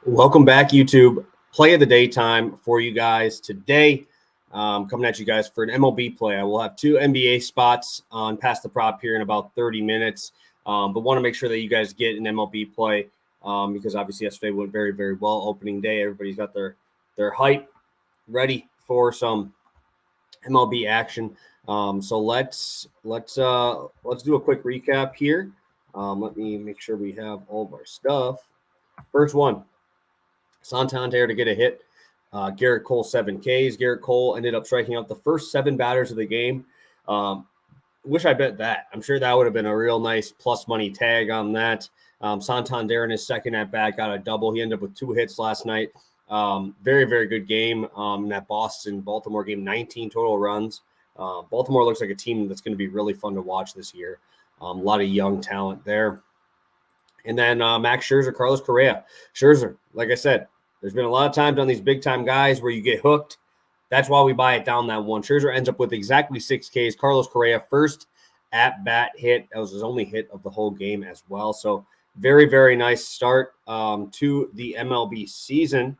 Welcome back, YouTube. Play of the day time for you guys today. Coming at you guys for an MLB play. I will have two NBA spots on Pass the Prop here in about 30 minutes. But want to make sure that you guys get an MLB play because obviously yesterday went very, very well. Opening day, everybody's got their hype ready for some MLB action. So let's do a quick recap here. Let me make sure we have all of our stuff. First one. Santander to get a hit. Garrett Cole 7 Ks. Garrett Cole ended up striking out the first 7 batters of the game. Wish I bet that. I'm sure that would have been a real nice plus money tag on that. Santander in his second at bat got a double. He ended up with 2 hits last night. Very, very good game in that Boston-Baltimore game. 19 total runs. Baltimore looks like a team that's going to be really fun to watch this year. A lot of young talent there. And then Max Scherzer, Carlos Correa. Scherzer, like I said, there's been a lot of times on these big-time guys where you get hooked. That's why we buy it down that one. Scherzer ends up with exactly 6 Ks. Carlos Correa, first at-bat hit. That was his only hit of the whole game as well. So very, very nice start to the MLB season.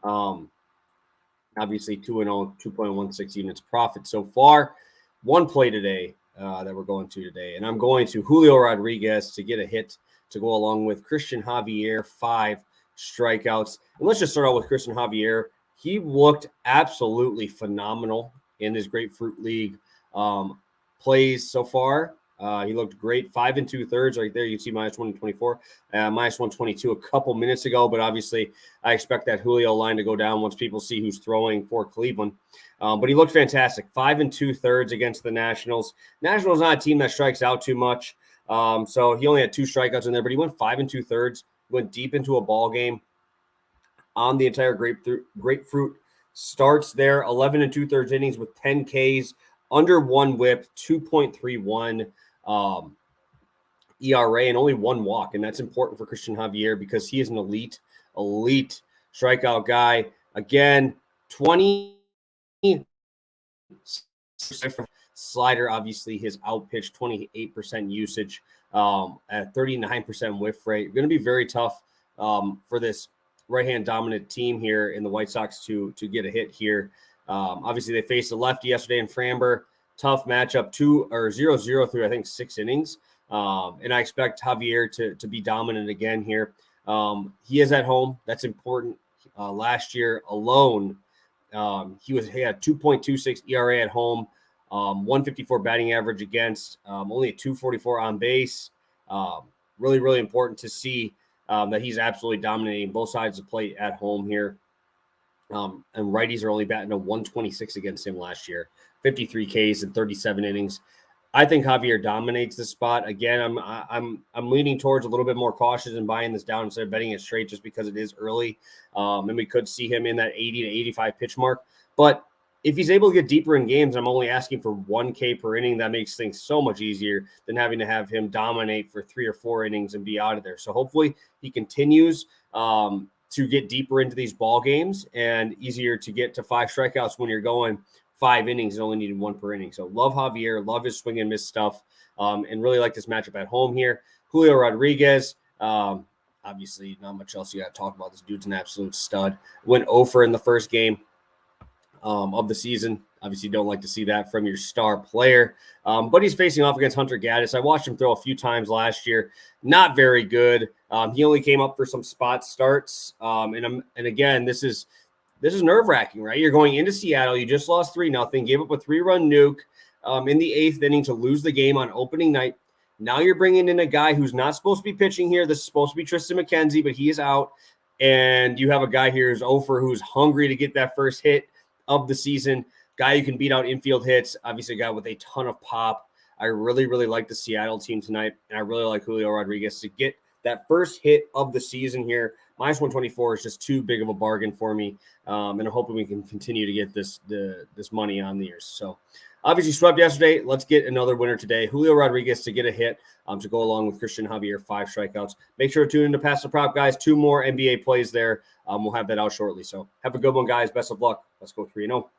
Obviously, 2-0, 2.16 units profit so far. One play today that we're going to today. And I'm going to Julio Rodriguez to get a hit to go along with Christian Javier, 5 strikeouts. And let's just start out with Christian Javier. He looked absolutely phenomenal in his Grapefruit League plays so far. He looked great. 5 2/3 right there. You can see minus 124, minus 122 a couple minutes ago. But obviously, I expect that Julio line to go down once people see who's throwing for Cleveland. But he looked fantastic. 5 2/3 against the Nationals. Nationals not a team that strikes out too much. So he only had 2 strikeouts in there, but he went 5 2/3, went deep into a ball game on the entire grapefruit. Starts there, 11 2/3 innings with 10 Ks, under 1 whip, 2.31 ERA, and only 1 walk. And that's important for Christian Javier because he is an elite strikeout guy. Again, 20 slider, obviously his out pitch, 28% usage at 39% whiff rate. Going to be very tough for this right-hand dominant team here in the White Sox to get a hit here. Obviously, they faced a lefty yesterday in Framber. Tough matchup, 0-0 through, I think, 6 innings. And I expect Javier to be dominant again here. He is at home. That's important. Last year alone, he had 2.26 ERA at home, 154 batting average against, only a 244 on base. Really, really important to see that he's absolutely dominating both sides of the plate at home here. And righties are only batting a 126 against him last year, 53 Ks in 37 innings. I think Javier dominates this spot. Again, I'm leaning towards a little bit more cautious and buying this down instead of betting it straight just because it is early. And we could see him in that 80 to 85 pitch mark. But if he's able to get deeper in games, I'm only asking for 1 K per inning. That makes things so much easier than having to have him dominate for 3 or 4 innings and be out of there. So hopefully he continues to get deeper into these ball games and easier to get to 5 strikeouts when you're going 5 innings and only needed 1 per inning. So love Javier, love his swing and miss stuff, and really like this matchup at home here. Julio Rodriguez, obviously not much else you got to talk about. This dude's an absolute stud. Went 0 in the first game of the season. Obviously, you don't like to see that from your star player. But he's facing off against Hunter Gaddis. I watched him throw a few times last year. Not very good. He only came up for some spot starts. And again, this is nerve-wracking, right? You're going into Seattle. You just lost 3-0, gave up a 3-run nuke in the 8th inning to lose the game on opening night. Now you're bringing in a guy who's not supposed to be pitching here. This is supposed to be Tristan McKenzie, but he is out. And you have a guy here who's over, who's hungry to get that first hit of the season. Guy who can beat out infield hits. Obviously, a guy with a ton of pop. I really, really like the Seattle team tonight, and I really like Julio Rodriguez to get that first hit of the season here. Minus 124 is just too big of a bargain for me, and I'm hoping we can continue to get this money on the ears. So, obviously, swept yesterday. Let's get another winner today. Julio Rodriguez to get a hit to go along with Christian Javier, 5 strikeouts. Make sure to tune in to Pass the Prop, guys. 2 more NBA plays there. We'll have that out shortly. So, have a good one, guys. Best of luck. Let's go 3-0.